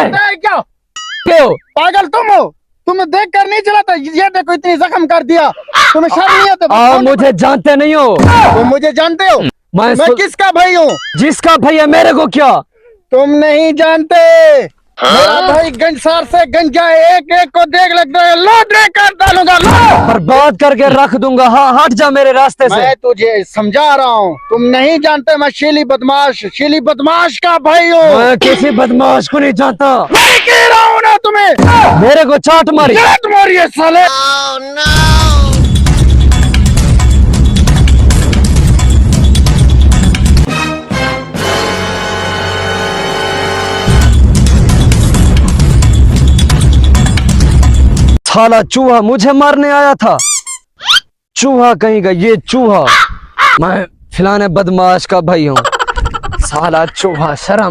क्या क्यों? पागल तुम हो? तुम्हें देख कर नहीं चला था? ये देखो इतनी जख्म कर दिया। तुम्हें शर्म नहीं आता? मुझे जानते नहीं हो। तुम मुझे जानते हो? मैं किसका भाई हूँ? जिसका भैया मेरे को क्या? तुम नहीं जानते। मेरा भाई गंजसार से गंजा है, एक एक को देख लगता है लोड कर डालूंगा। बर्बाद करके रख दूंगा। हाँ, हट जा मेरे रास्ते से। मैं तुझे समझा रहा हूँ, तुम नहीं जानते। मैं शीली बदमाश का भाई हूँ। मैं किसी बदमाश को नहीं जानता। मैं कह रहा हूँ ना तुम्हें। मेरे को चाट मारी। चाट मारी है साले। साला चूहा मुझे मारने आया था। चूहा कहीं का, ये चूहा। मैं फिलाने बदमाश का भाई हूँ। साला चूहा, शर्म